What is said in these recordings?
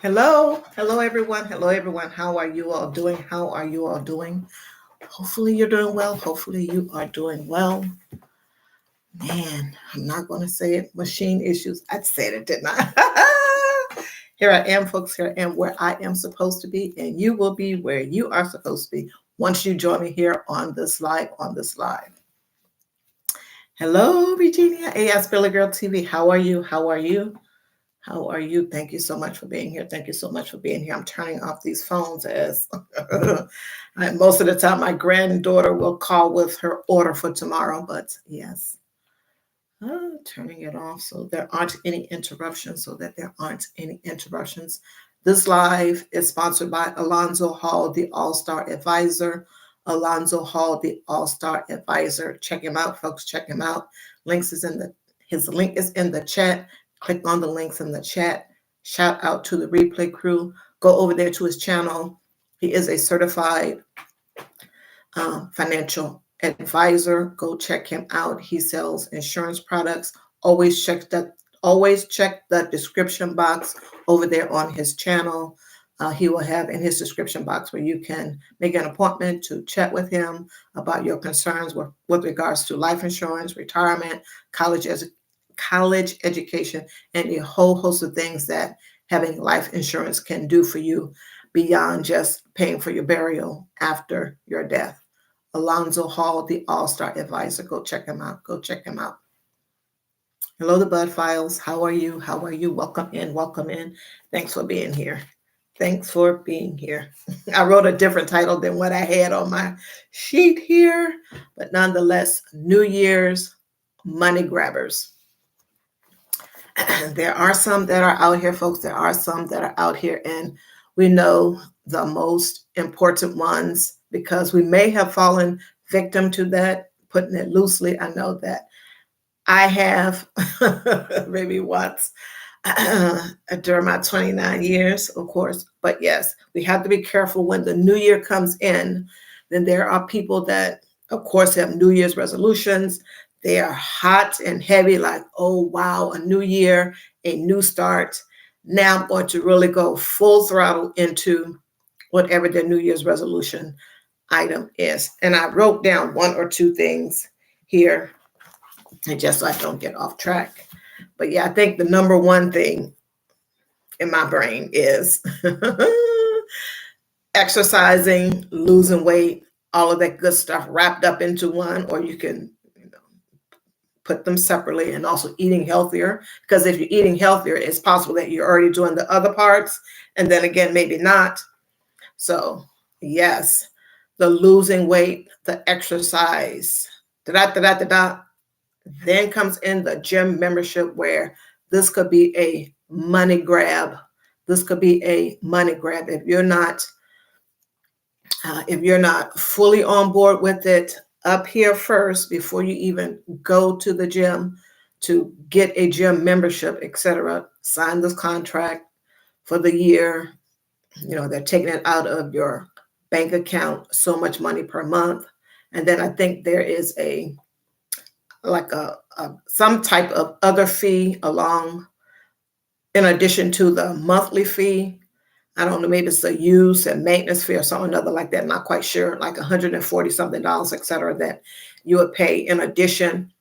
Hello everyone. Hello everyone. How are you all doing? How are you all doing? Hopefully you're doing well. Hopefully you are doing well. Man, I'm not going to say it. Machine issues. I said it, didn't I? Here I am, folks. Here I am where I am supposed to be, and you will be where you are supposed to be once you join me here on this live. Hello, Virginia. AS Billy Girl TV. How are you? How are you? How are you? Thank you so much for being here. Thank you so much for being here. I'm turning off these phones as most of the time my granddaughter will call with her order for tomorrow. But yes, turning it off so there aren't any interruptions, This live is sponsored by Alonzo Hall, the All-Star Advisor. Alonzo Hall, the All-Star Advisor. Check him out, folks. Check him out. His link is in the chat. Click on the links in the chat. Shout out to the replay crew. Go over there to his channel. He is a certified financial advisor. Go check him out. He sells insurance products. Always check the description box over there on his channel. He will have in his description box where you can make an appointment to chat with him about your concerns with regards to life insurance, retirement, college education, and a whole host of things that having life insurance can do for you beyond just paying for your burial after your death. Alonzo Hall, the All-Star Advisor. Go check him out. Go check him out. Hello, the Bud Files. How are you? How are you? Welcome in. Welcome in. Thanks for being here. Thanks for being here. I wrote a different title than what I had on my sheet here, but nonetheless, New Year's money grabbers. There are some that are out here, folks. There are some that are out here, and we know the most important ones because we may have fallen victim to that, putting it loosely. I know that I have maybe once during my 29 years, of course. But yes, we have to be careful when the new year comes in. Then there are people that, of course, have New Year's resolutions. They are hot and heavy, like, oh, wow, a new year, a new start. Now I'm going to really go full throttle into whatever their New Year's resolution item is. And I wrote down one or two things here, and just so I don't get off track. But yeah, I think the number one thing in my brain is exercising, losing weight, all of that good stuff wrapped up into one, or you can put them separately, and also eating healthier, because if you're eating healthier, it's possible that you're already doing the other parts, and then again, maybe not. So yes, the losing weight, the exercise, Then comes in the gym membership, where this could be a money grab. This could be a money grab if you're not fully on board with it up here first before you even go to the gym to get a gym membership, etc. Sign this contract for the year. They're taking it out of your bank account, so much money per month. And then I think there is some type of other fee in addition to the monthly fee. I don't know, maybe it's a use and maintenance fee or something other like that. I'm not quite sure, like $140 something, etc., that you would pay in addition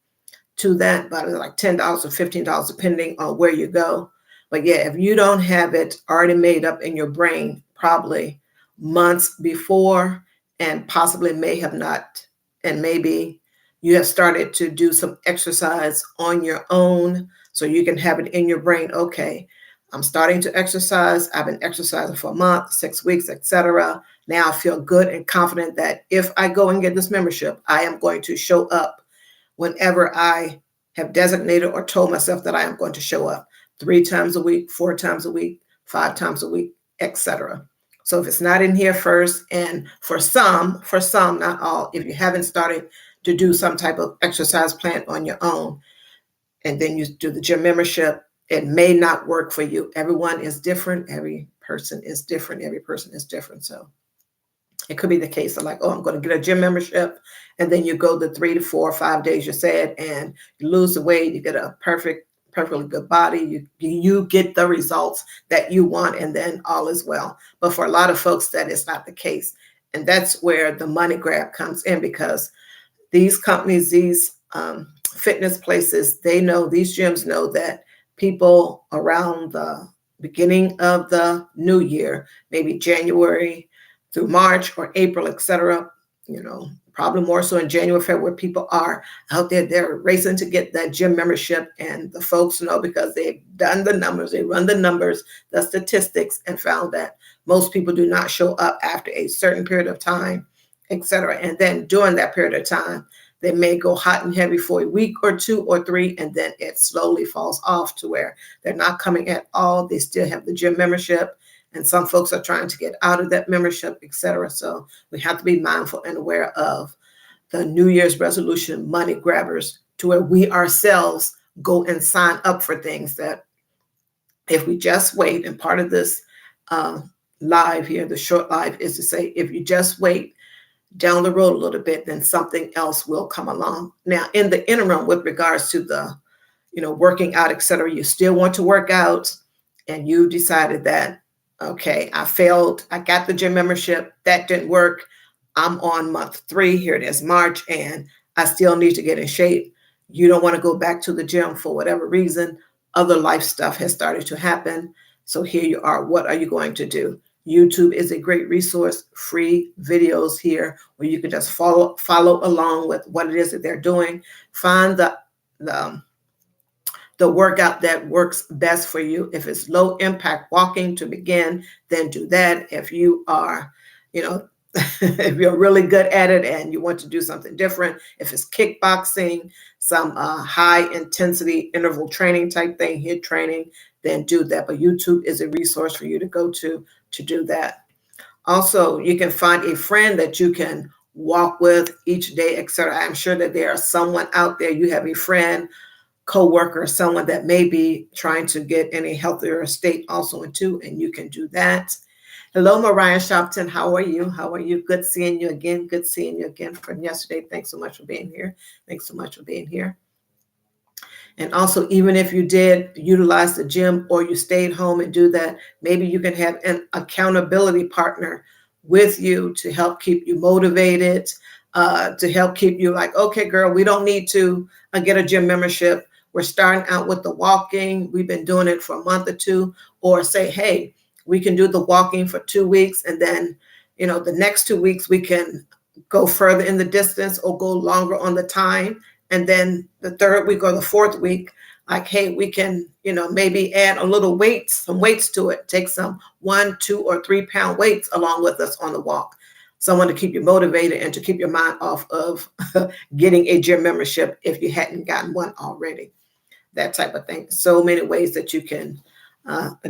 to that, but it's like $10 or $15 depending on where you go. But yeah, if you don't have it already made up in your brain, probably months before, and possibly may have not, and maybe you have started to do some exercise on your own, so you can have it in your brain. Okay, I'm starting to exercise. I've been exercising for a month, 6 weeks, etc. Now I feel good and confident that if I go and get this membership, I am going to show up whenever I have designated or told myself that I am going to show up 3 times a week, 4 times a week, 5 times a week, etc. So if it's not in here first, and for some, not all, if you haven't started to do some type of exercise plan on your own, and then you do the gym membership, it may not work for you. Everyone is different. Every person is different. So it could be the case of like, oh, I'm going to get a gym membership, and then you go the 3 to 4 or 5 days you said, and you lose the weight, you get a perfect perfectly good body. You get the results that you want, and then all is well. But for a lot of folks, that is not the case. And that's where the money grab comes in, because these companies, these fitness places, they know, these gyms know that people around the beginning of the new year, maybe January through March or April, etc., probably more so in January, February, people are out there, they're racing to get that gym membership. And the folks know, because they've done the numbers, they run the numbers, the statistics, and found that most people do not show up after a certain period of time, etc. And then during that period of time, they may go hot and heavy for a week or two or three, and then it slowly falls off to where they're not coming at all. They still have the gym membership, and some folks are trying to get out of that membership, etc. So we have to be mindful and aware of the New Year's resolution money grabbers, to where we ourselves go and sign up for things that, if we just wait, and part of this live here, the short live, is to say, if you just wait down the road a little bit, then something else will come along. Now, in the interim, with regards to the, working out, etc., you still want to work out, and you decided that, okay, I failed. I got the gym membership. That didn't work. I'm on month 3. Here it is, March, and I still need to get in shape. You don't want to go back to the gym for whatever reason. Other life stuff has started to happen. So here you are. What are you going to do? YouTube is a great resource, free videos here where you can just follow along with what it is that they're doing. Find the workout that works best for you. If it's low impact walking to begin, then do that. If you are, if you're really good at it and you want to do something different, if it's kickboxing, some high intensity interval training type thing, HIIT training, then do that. But YouTube is a resource for you to go to do that. Also, you can find a friend that you can walk with each day, etc. I'm sure that there is someone out there, you have a friend, co-worker, someone that may be trying to get in a healthier state also into, and you can do that. Hello, Mariah Shopton. How are you? How are you? Good seeing you again. Good seeing you again from yesterday. Thanks so much for being here. Thanks so much for being here. And also, even if you did utilize the gym or you stayed home and do that, maybe you can have an accountability partner with you to help keep you motivated, to help keep you like, okay, girl, we don't need to get a gym membership. We're starting out with the walking. We've been doing it for a month or two. Or say, hey, we can do the walking for 2 weeks, and then, the next 2 weeks we can go further in the distance or go longer on the time. And then the 3rd week or the 4th week, like, hey, we can, maybe add a little some weights to it. Take some 1, 2, or 3 pound weights along with us on the walk. Someone to keep you motivated and to keep your mind off of getting a gym membership if you hadn't gotten one already. That type of thing. So many ways that you can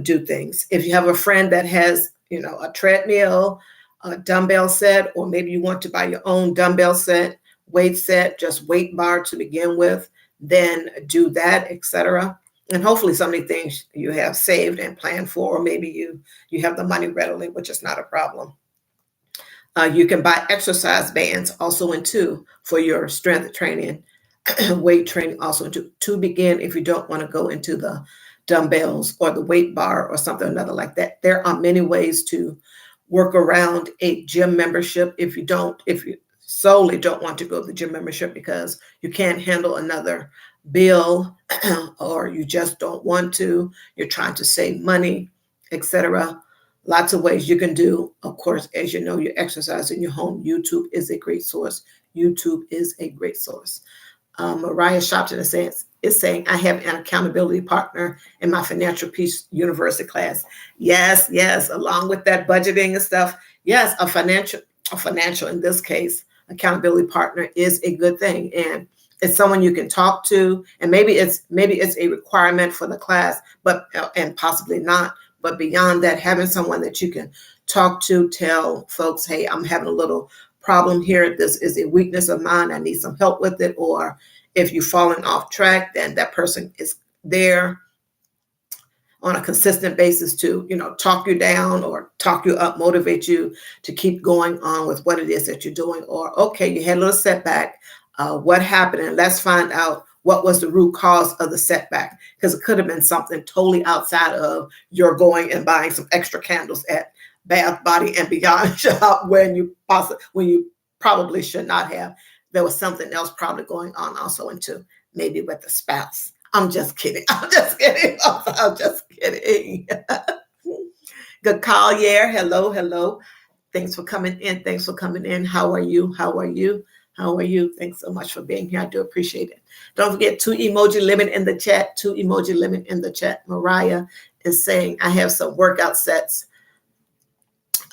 do things. If you have a friend that has, a treadmill, a dumbbell set, or maybe you want to buy your own dumbbell set, weight set, just weight bar to begin with, then do that, etc. And hopefully some of the things you have saved and planned for, or maybe you have the money readily, which is not a problem. You can buy exercise bands also for your strength training, weight training also to begin, if you don't want to go into the dumbbells or the weight bar or something another like that. There are many ways to work around a gym membership if you solely don't want to go to the gym membership because you can't handle another bill or you just don't want to, you're trying to save money, etc. Lots of ways you can do. Of course, as you know, you exercise in your home. YouTube is a great source. YouTube is a great source. Mariah Shopton is saying, I have an accountability partner in my Financial Peace University class. Yes, along with that budgeting and stuff. Yes, a financial, in this case, accountability partner is a good thing. And it's someone you can talk to, and maybe it's a requirement for the class, but and possibly not. But beyond that, having someone that you can talk to, tell folks, hey, I'm having a little problem here. This is a weakness of mine. I need some help with it. Or if you've fallen off track, then that person is there on a consistent basis to, talk you down or talk you up, motivate you to keep going on with what it is that you're doing. Or, okay, you had a little setback. What happened? And let's find out what was the root cause of the setback, because it could have been something totally outside of your going and buying some extra candles at Bath Body and Beyond shop when you probably should not have. There was something else probably going on also into maybe with the spouse. I'm just kidding. I'm just kidding. I'm just kidding. Good call, yeah. Hello, hello. Thanks for coming in. Thanks for coming in. How are you? How are you? How are you? Thanks so much for being here. I do appreciate it. Don't forget 2 emoji limit in the chat. 2 emoji limit in the chat. Mariah is saying, I have some workout sets.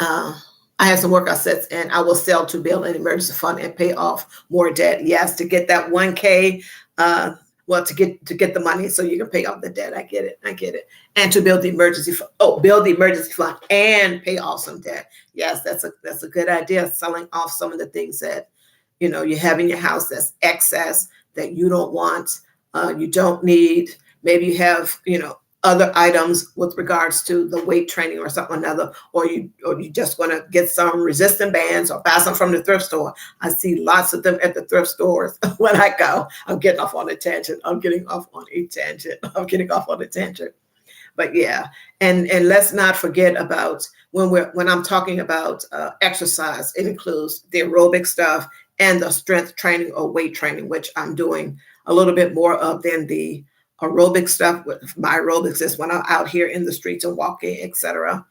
And I will sell to build an emergency fund and pay off more debt. Yes, to get that 1K, to get the money so you can pay off the debt. I get it. And to build the emergency fund and pay off some debt. Yes, that's a good idea. Selling off some of the things that you have in your house that's excess that you don't want, you don't need. Maybe you have other items with regards to the weight training or something or another, or you just want to get some resistant bands or buy some from the thrift store. I see lots of them at the thrift stores when I go. I'm getting off on a tangent. But yeah, and let's not forget about when I'm talking about exercise, it includes the aerobic stuff and the strength training or weight training, which I'm doing a little bit more of than the aerobic stuff. With my aerobics is when I'm out here in the streets and walking, etc.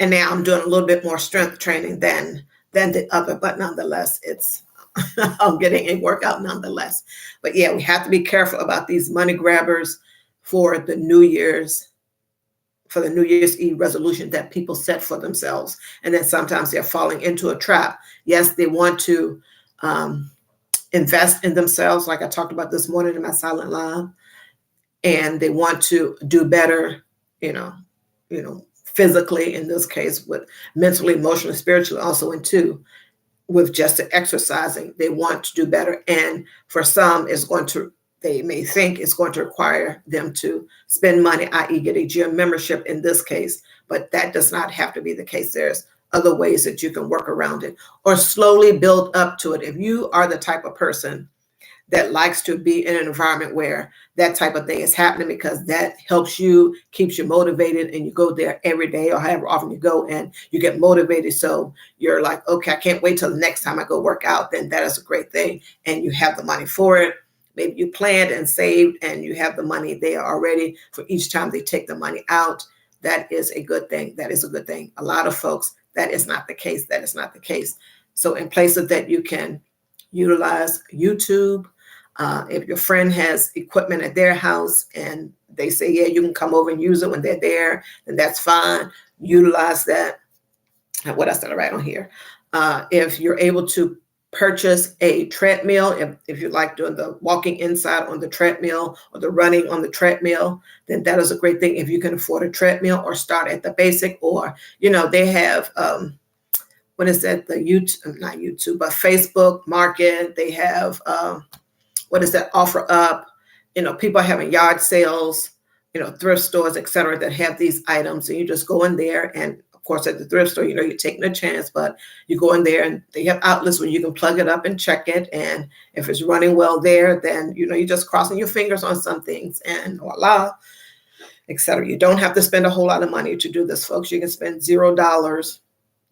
And now I'm doing a little bit more strength training than the other, but nonetheless, it's I'm getting a workout nonetheless. But yeah, we have to be careful about these money grabbers for the New Year's Eve resolution that people set for themselves, and then sometimes they're falling into a trap. Yes, they want to invest in themselves, like I talked about this morning in my silent live, and they want to do better, physically in this case, with mentally, emotionally, spiritually, also with just the exercising. They want to do better, and for some, they may think it's going to require them to spend money, i.e. get a gym membership in this case, but that does not have to be the case. There's other ways that you can work around it or slowly build up to it. If you are the type of person that likes to be in an environment where that type of thing is happening, because that helps you, keeps you motivated, and you go there every day or however often you go and you get motivated. So you're like, okay, I can't wait till the next time I go work out. Then that is a great thing. And you have the money for it. Maybe you planned and saved and you have the money there already for each time they take the money out. That is a good thing. That is a good thing. A lot of folks, that is not the case. That is not the case. So in place of that, you can utilize YouTube. If your friend has equipment at their house and they say, yeah, you can come over and use it when they're there, then that's fine. Utilize that. What else did I write on here? If you're able to purchase a treadmill, if you like doing the walking inside on the treadmill or the running on the treadmill, then that is a great thing. If you can afford a treadmill, or start at the basic, or they have what is that, the YouTube, not YouTube, but Facebook Market. They have offer up, people are having yard sales, thrift stores, etc., that have these items, and you just go in there. And of course, at the thrift store, you're taking a chance, but you go in there and they have outlets where you can plug it up and check it. And if it's running well there, then, you're just crossing your fingers on some things, and voila, etc. You don't have to spend a whole lot of money to do this, folks. You can spend $0,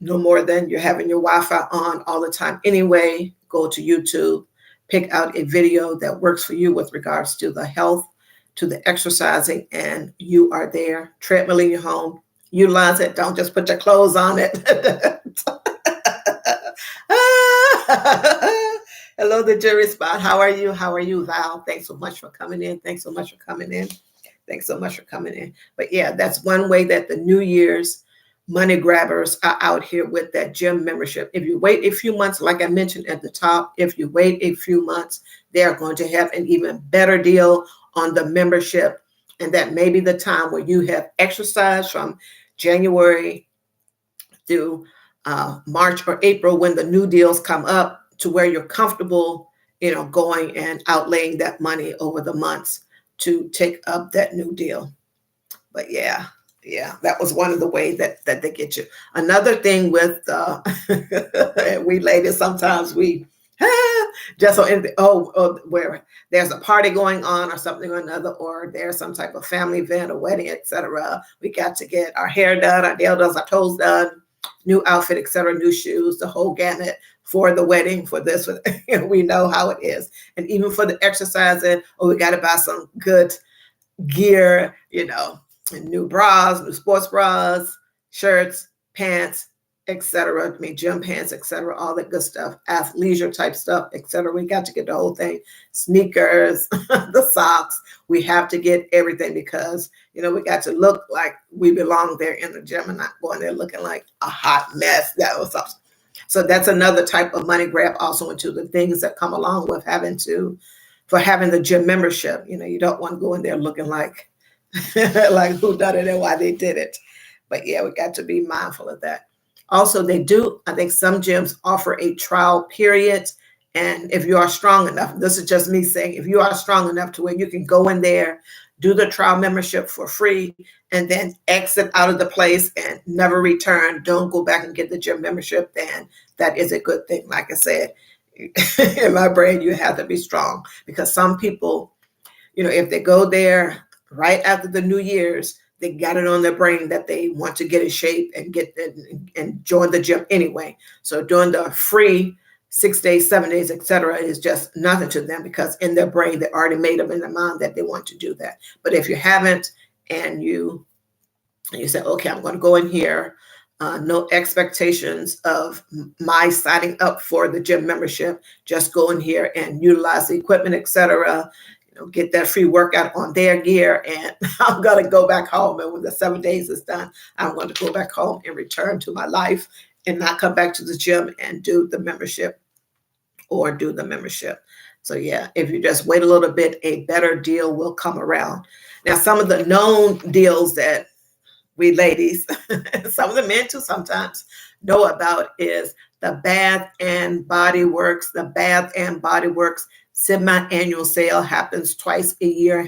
no more than you're having your Wi-Fi on all the time anyway. Go to YouTube, pick out a video that works for you with regards to the health, to the exercising, and you are there. Treadmill in your home. Utilize it. Don't just put your clothes on it. Hello, the jury spot. How are you? How are you, Val? Thanks so much for coming in. But yeah, that's one way that the New Year's money grabbers are out here with that gym membership. If you wait a few months, like I mentioned at the top, if you wait a few months, they're going to have an even better deal on the membership. And that may be the time where you have exercise from January through March or April, when the new deals come up, to where you're comfortable, going and outlaying that money over the months to take up that new deal. But yeah, that was one of the ways that they get you. Another thing with we ladies, sometimes we Just so where there's a party going on or something or another, or there's some type of family event or wedding, etc. We got to get our hair done, our nail done, our toes done, new outfit, etc., new shoes, the whole gamut for the wedding, for this. We know how it is. And even for the exercising, we got to buy some good gear, and new bras, new sports bras, shirts, pants, etc. I mean, gym pants, etc. All that good stuff, athleisure type stuff, etc. We got to get the whole thing, sneakers, the socks. We have to get everything because, we got to look like we belong there in the gym and not going there looking like a hot mess. That was something. So that's another type of money grab also into the things that come along with having the gym membership. You don't want to go in there looking like, like who done it and why they did it. But yeah, we got to be mindful of that. Also, I think some gyms offer a trial period. And if you are strong enough, this is just me saying, if you are strong enough to where you can go in there, do the trial membership for free, and then exit out of the place and never return, don't go back and get the gym membership, then that is a good thing. Like I said, in my brain, you have to be strong, because some people, if they go there right after the New Year's, they got it on their brain that they want to get in shape and join the gym anyway. So doing the free 6 days, 7 days, etc., is just nothing to them, because in their brain, they already made up in their mind that they want to do that. But if you haven't, and you say, okay, I'm going to go in here, no expectations of my signing up for the gym membership, just go in here and utilize the equipment, etc., get that free workout on their gear, and I'm going to go back home. And when the 7 days is done, I'm going to go back home and return to my life and not come back to the gym and do the membership. So yeah, if you just wait a little bit, a better deal will come around. Now, some of the known deals that we ladies, some of the men too sometimes, know about is the Bath and Body Works. The Bath and Body Works semi-annual sale happens twice a year,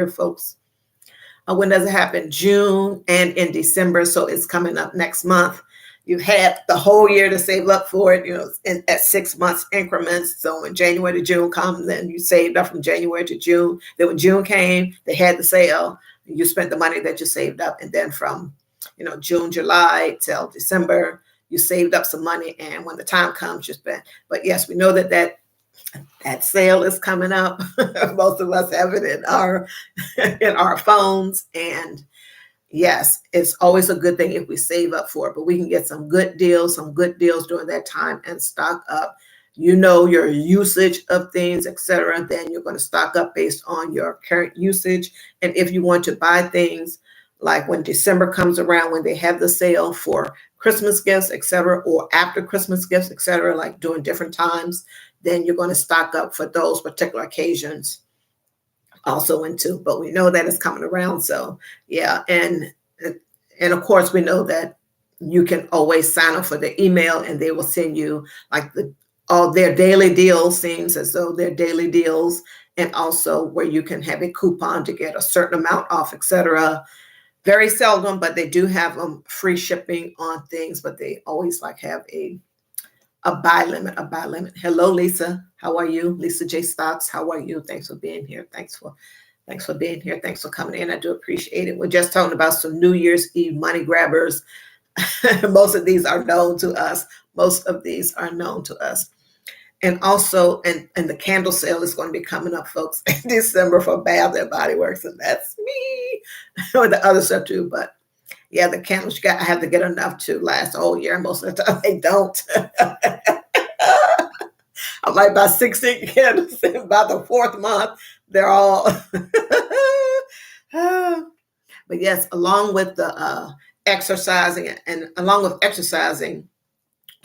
folks. When does it happen? June and in December. So it's coming up next month. You've had the whole year to save up for it, at 6 months increments. So when January to June comes, then you saved up from January to June. Then when June came, they had the sale. You spent the money that you saved up. And then from, June, July till December, you saved up some money. And when the time comes, you spend. But yes, we know that sale is coming up. Most of us have it in our phones. And yes, it's always a good thing if we save up for it, but we can get some good deals during that time and stock up. Your usage of things, etc. Then you're going to stock up based on your current usage. And if you want to buy things like when December comes around, when they have the sale for Christmas gifts, etc., or after Christmas gifts, etc., like during different times, then you're going to stock up for those particular occasions also but we know that it's coming around. So yeah. And of course we know that you can always sign up for the email, and they will send you like all their daily deals, seems as though they're daily deals, and also where you can have a coupon to get a certain amount off, etc. Very seldom, but they do have free shipping on things, but they always have a buy limit. Hello, Lisa. How are you? Lisa J. Stocks. How are you? Thanks for being here. Thanks for being here. Thanks for coming in. I do appreciate it. We're just talking about some New Year's Eve money grabbers. Most of these are known to us. And also, and the candle sale is going to be coming up, folks, in December for Bath and Body Works. And that's me with the other stuff too. But yeah, the candles, I have to get enough to last the whole year. And most of the time they don't. I might buy 16 candles, and by the fourth month, they're all. But yes, along with the exercising,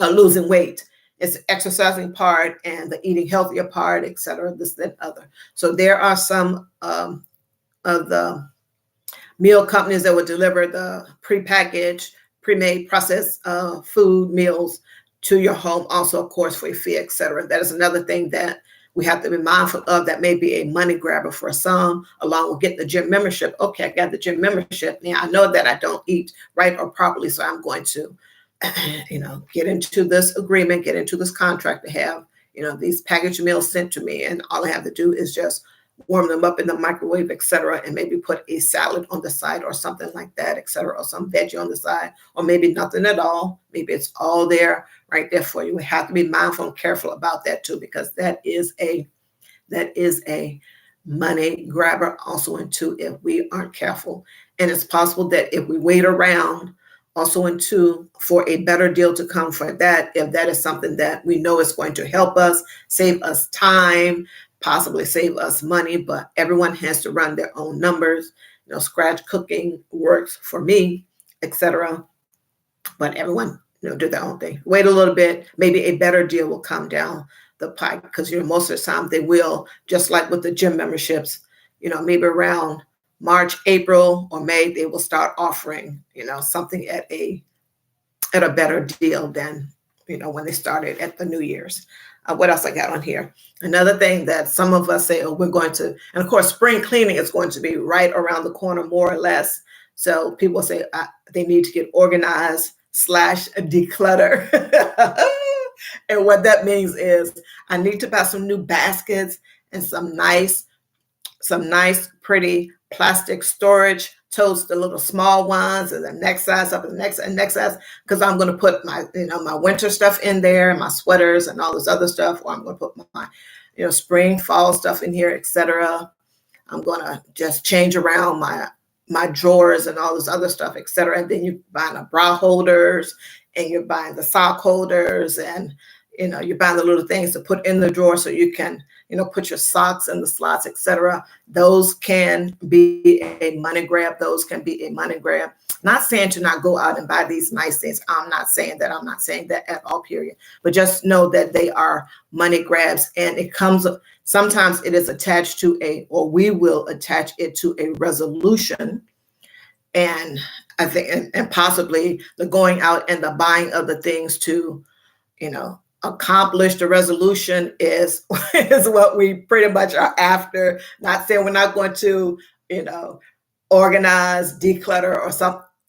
losing weight, it's the exercising part and the eating healthier part, etc. This, that, other. So there are some of the meal companies that would deliver the prepackaged, pre-made, processed food meals to your home, also, of course, for a fee, etc. That is another thing that we have to be mindful of. That may be a money grabber for some, along with getting the gym membership. Okay, I got the gym membership. Now I know that I don't eat right or properly, so I'm going to get into this agreement, get into this contract to have, these packaged meals sent to me. And all I have to do is just warm them up in the microwave, etc., and maybe put a salad on the side or something like that, etc., or some veggie on the side, or maybe nothing at all. Maybe it's all there right there for you. We have to be mindful and careful about that too, because that is a money grabber also into if we aren't careful. And it's possible that if we wait around also into for a better deal to come for that, if that is something that we know is going to help us, save us time, possibly save us money, but everyone has to run their own numbers. Scratch cooking works for me, etc. But everyone, do their own thing. Wait a little bit, maybe a better deal will come down the pipe, because most of the time they will, just like with the gym memberships, maybe around March, April, or May, they will start offering, something at a better deal than, when they started at the New Year's. What else I got on here? Another thing that some of us say, we're going to, and of course, spring cleaning is going to be right around the corner, more or less. So people say they need to get organized / declutter. And what that means is I need to buy some new baskets and some nice, pretty plastic storage totes, the little small ones, and the next size up, and the next size, because I'm going to put my, my winter stuff in there, my sweaters and all this other stuff, or I'm going to put my, spring, fall stuff in here, etc. I'm going to just change around my drawers and all this other stuff, etc. And then you're buying the bra holders, and you're buying the sock holders, and you're buying the little things to put in the drawer so you can, put your socks in the slots, etc. Those can be a money grab. Not saying to not go out and buy these nice things. I'm not saying that at all, period. But just know that they are money grabs, and sometimes it is attached to we will attach it to a resolution. And I think, and possibly the going out and the buying of the things to, accomplish the resolution is what we pretty much are after. Not saying we're not going to, organize, declutter, or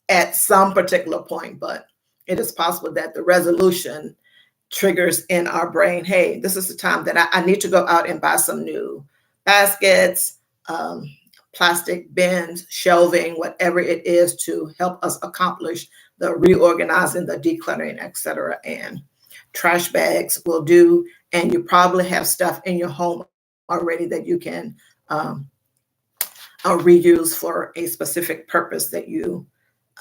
at some particular point, but it is possible that the resolution triggers in our brain, hey, this is the time that I need to go out and buy some new baskets, plastic bins, shelving, whatever it is to help us accomplish the reorganizing, the decluttering, etc. And trash bags will do, and you probably have stuff in your home already that you can reuse for a specific purpose that you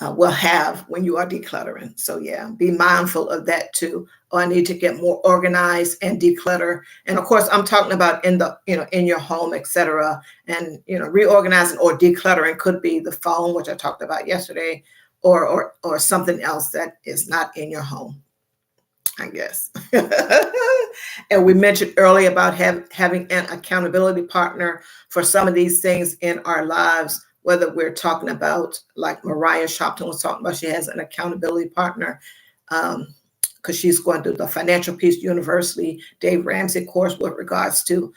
will have when you are decluttering. So yeah, be mindful of that too. I need to get more organized and declutter. And of course, I'm talking about in your home, etc. And reorganizing or decluttering could be the phone, which I talked about yesterday, or something else that is not in your home, I guess. And we mentioned earlier about having an accountability partner for some of these things in our lives, whether we're talking about, like Mariah Shopton was talking about, she has an accountability partner because she's going through the Financial Peace University, Dave Ramsey course with regards to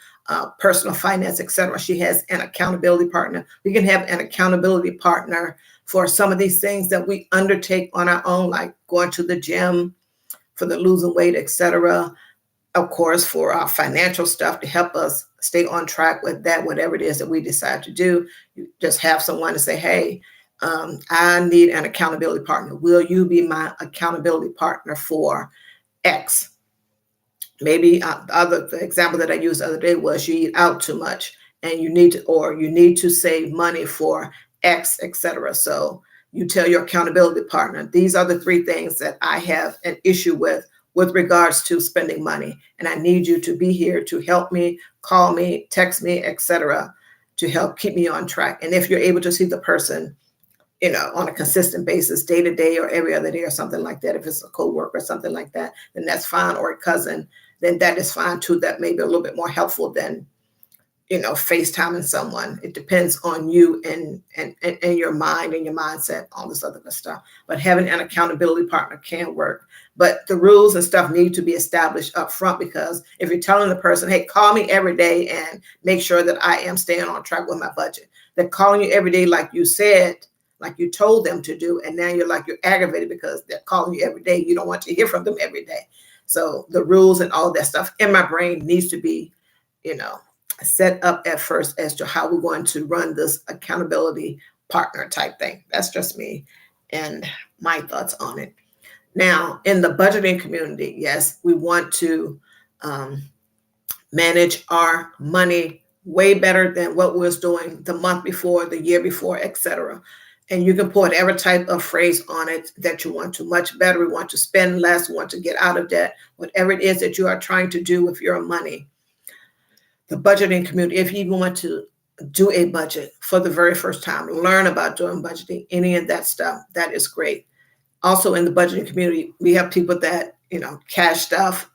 personal finance, etc. She has an accountability partner. We can have an accountability partner for some of these things that we undertake on our own, like going to the gym, for the losing weight, etc. Of course, for our financial stuff to help us stay on track with that, whatever it is that we decide to do. You just have someone to say, hey, I need an accountability partner. Will you be my accountability partner for X? Maybe the example that I used the other day was you eat out too much and you need to save money for X, etc. So you tell your accountability partner, these are the 3 things that I have an issue with regards to spending money. And I need you to be here to help me, call me, text me, etc., to help keep me on track. And if you're able to see the person, on a consistent basis, day to day or every other day or something like that, if it's a coworker or something like that, then that's fine, or a cousin, then that is fine too. That may be a little bit more helpful than, FaceTiming someone. It depends on you and your mind and your mindset, all this other good stuff. But having an accountability partner can work. But the rules and stuff need to be established up front, because if you're telling the person, hey, call me every day and make sure that I am staying on track with my budget, they're calling you every day, like you said, like you told them to do, and now you're aggravated because they're calling you every day. You don't want to hear from them every day. So the rules and all that stuff in my brain needs to be, you know, set up at first as to how we're going to run this accountability partner type thing. That's just me and my thoughts on it. Now, in the budgeting community, yes, we want to manage our money way better than what we was doing the month before, the year before, etc. And you can put whatever type of phrase on it that you want to. Much better. We want to spend less. We want to get out of debt. Whatever it is that you are trying to do with your money. The budgeting community, if you want to do a budget for the very first time, learn about doing budgeting, any of that stuff, that is great. Also in the budgeting community, we have people that, you know, cash stuff,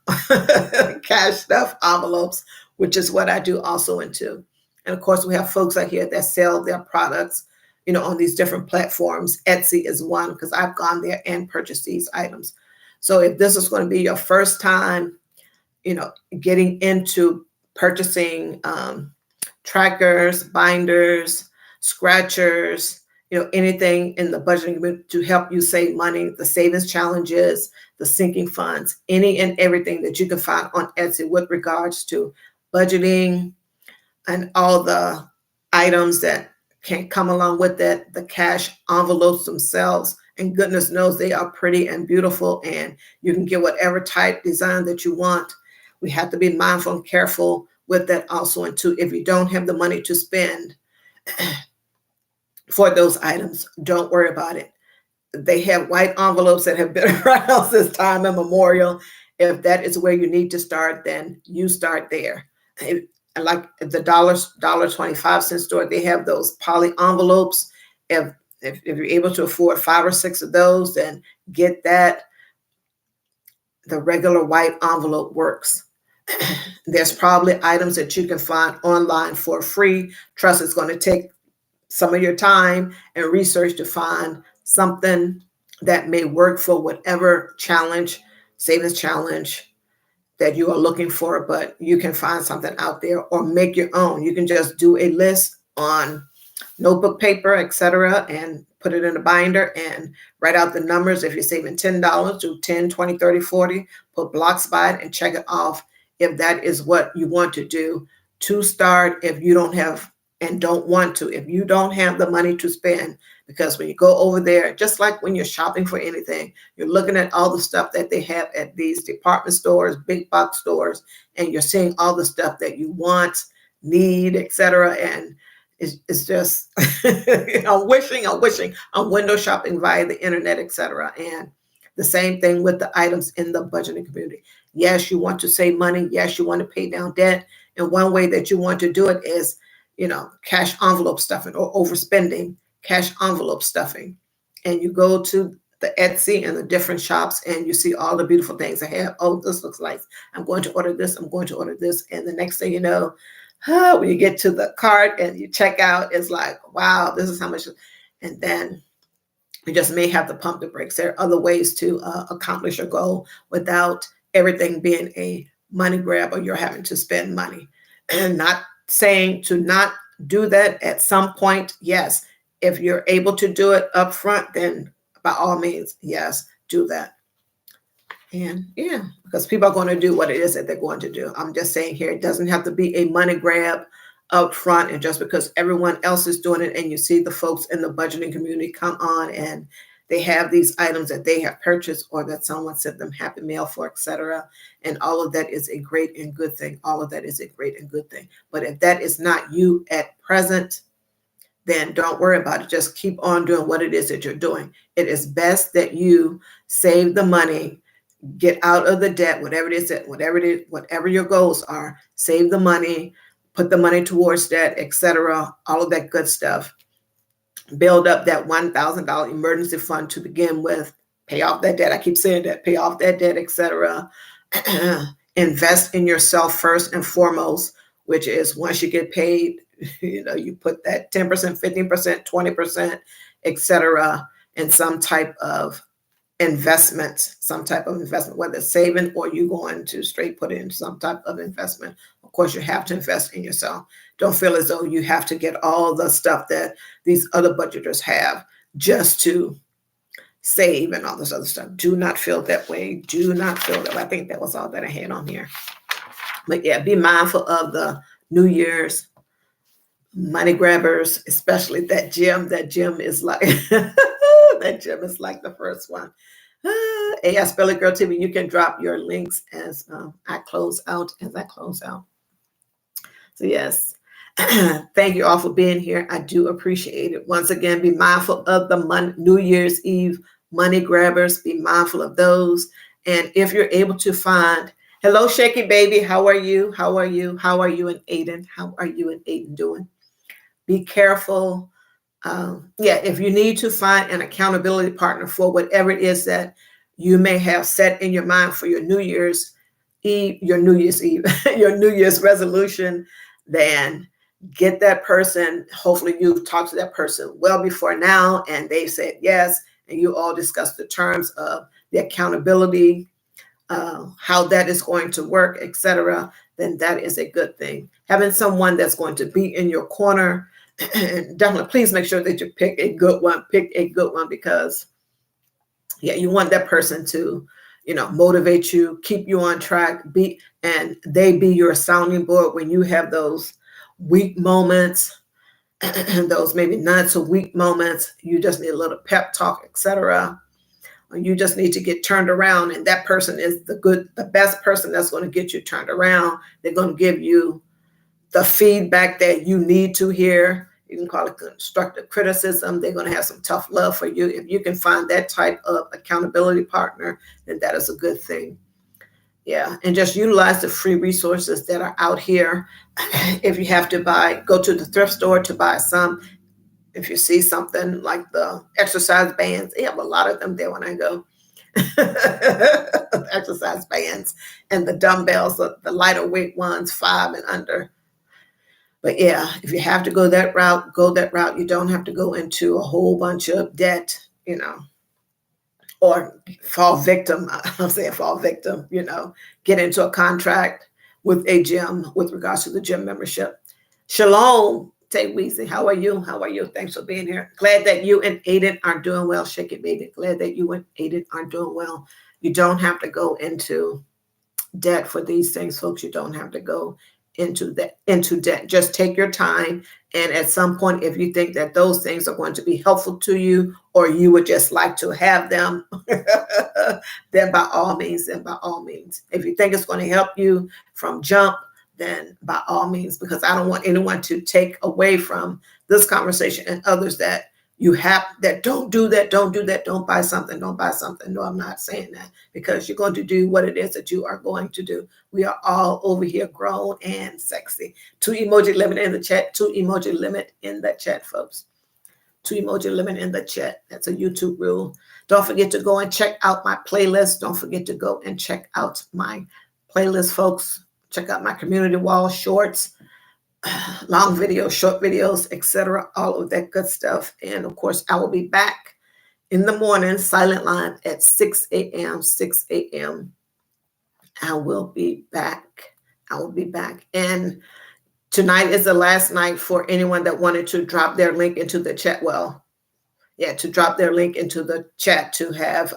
envelopes, which is what I do also into. And of course, we have folks out here that sell their products, you know, on these different platforms. Etsy is one, because I've gone there and purchased these items. So if this is going to be your first time, you know, getting into purchasing trackers, binders, scratchers, you know, anything in the budgeting to help you save money, the savings challenges, the sinking funds, any and everything that you can find on Etsy with regards to budgeting and all the items that can come along with that, the cash envelopes themselves. And goodness knows they are pretty and beautiful, and you can get whatever type design that you want. We have to be mindful and careful with that also. And too, if you don't have the money to spend for those items, don't worry about it. They have white envelopes that have been around since time immemorial. If that is where you need to start, then you start there. Like the $1.25 store, they have those poly envelopes. If you're able to afford 5 or 6 of those, then get that. The regular white envelope works. There's probably items that you can find online for free. Trust it's going to take some of your time and research to find something that may work for whatever challenge, savings challenge that you are looking for, but you can find something out there or make your own. You can just do a list on notebook paper, etc., and put it in a binder and write out the numbers. If you're saving $10, do 10, 20, 30, 40, put blocks by it and check it off if that is what you want to do to start. If you don't have and don't want to, if you don't have the money to spend, because when you go over there, just like when you're shopping for anything, you're looking at all the stuff that they have at these department stores, big box stores, and you're seeing all the stuff that you want, need, etc. And it's just, I'm wishing I'm window shopping via the internet, etc. And the same thing with the items in the budgeting community. Yes, you want to save money. Yes, you want to pay down debt. And one way that you want to do it is, you know, cash envelope stuffing or overspending, cash envelope stuffing. And you go to the Etsy and the different shops and you see all the beautiful things they have. Oh, this looks nice. I'm going to order this. I'm going to order this. And the next thing you know, when you get to the cart and you check out, it's like, wow, this is how much. And then you just may have to pump the brakes. There are other ways to accomplish your goal without everything being a money grab or you're having to spend money. And not saying to not do that at some point. Yes, if you're able to do it up front, then by all means, yes, do that. And yeah, because people are going to do what it is that they're going to do. I'm just saying here, it doesn't have to be a money grab up front. And just because everyone else is doing it and you see the folks in the budgeting community come on and they have these items that they have purchased or that someone sent them happy mail for, etc. And all of that is a great and good thing. All of that is a great and good thing. But if that is not you at present, then don't worry about it. Just keep on doing what it is that you're doing. It is best that you save the money, get out of the debt, whatever your goals are, save the money, put the money towards that, etc. All of that good stuff. Build up that $1,000 emergency fund to begin with. Pay off that debt. I keep saying that. Pay off that debt, etc. Invest in yourself first and foremost, which is once you get paid, you put that 10%, 15%, 20%, etc. in some type of investment, whether it's saving or you going to straight put it into some type of investment. Of course, you have to invest in yourself. Don't feel as though you have to get all the stuff that these other budgeters have. just to save and all this other stuff. Do not feel that way. Do not feel that way. I think that was all that I had on here. But yeah, be mindful of the New Year's money grabbers, especially that gym. That gym is like that gym is like the first one. AI Spell It Girl TV, you can drop your links as I close out. So yes, thank you all for being here. I do appreciate it. Once again, be mindful of the New Year's Eve money grabbers. Be mindful of those. And if you're able to find, hello, Shaky Baby, how are you? How are you? How are you and Aiden? How are you and Aiden doing? Be careful. If you need to find an accountability partner for whatever it is that you may have set in your mind for your New Year's Eve, your New Year's resolution, then get that person. Hopefully you've talked to that person well before now and they said yes, and you all discussed the terms of the accountability, how that is going to work, etc. Then that is a good thing. Having someone that's going to be in your corner, and definitely please make sure that you pick a good one. Because you want that person to, motivate you, keep you on track, and they be your sounding board when you have those weak moments, those maybe not so weak moments. You just need a little pep talk, etc. You just need to get turned around, and that person is the best person that's going to get you turned around. They're going to give you the feedback that you need to hear. You can call it constructive criticism. They're going to have some tough love for you. If you can find that type of accountability partner, then that is a good thing. Yeah, and just utilize the free resources that are out here. If you have to go to the thrift store to buy some. If you see something like the exercise bands, they have a lot of them there when I go. Exercise bands and the dumbbells, the lighter weight ones, 5 and under. But yeah, if you have to go that route, go that route. You don't have to go into a whole bunch of debt, or fall victim. I'll say fall victim, get into a contract with a gym with regards to the gym membership. Shalom, Tay Weezy. How are you? How are you? Thanks for being here. Glad that you and Aiden are doing well. Shake it, baby. Glad that you and Aiden are doing well. You don't have to go into debt for these things, folks. You don't have to go into debt. Just take your time, and at some point, if you think that those things are going to be helpful to you, or you would just like to have them, then by all means. If you think it's going to help you from jump, then by all means, because I don't want anyone to take away from this conversation and others that you have that don't do that, don't buy something. No, I'm not saying that, because you're going to do what it is that you are going to do. We are all over here grown and sexy. 2 emoji limit in the chat. 2 emoji limit in the chat, folks. 2 emoji limit in the chat. That's a YouTube rule. Don't forget to go and check out my playlist. Don't forget to go and check out my playlist, folks. Check out my community wall shorts, long videos, short videos, etc. All of that good stuff. And of course, I will be back in the morning, silent line at 6 a.m. 6 a.m. I will be back. And tonight is the last night for anyone that wanted to drop their link into the chat. To drop their link into the chat to have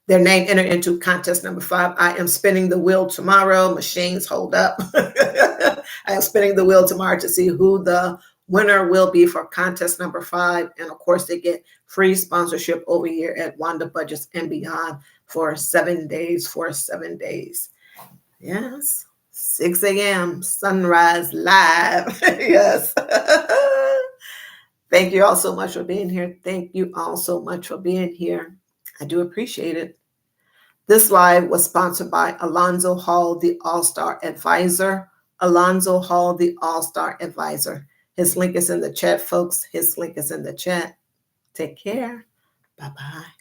their name entered into contest number 5. I am spinning the wheel tomorrow. Machines, hold up. I am spinning the wheel tomorrow to see who the winner will be for contest number 5. And of course, they get free sponsorship over here at Wanda Budgets and Beyond for 7 days. Yes. 6 a.m. Sunrise Live. Yes. Thank you all so much for being here. I do appreciate it. This live was sponsored by Alonzo Hall, the All-Star Advisor. His link is in the chat, folks. Take care. Bye-bye.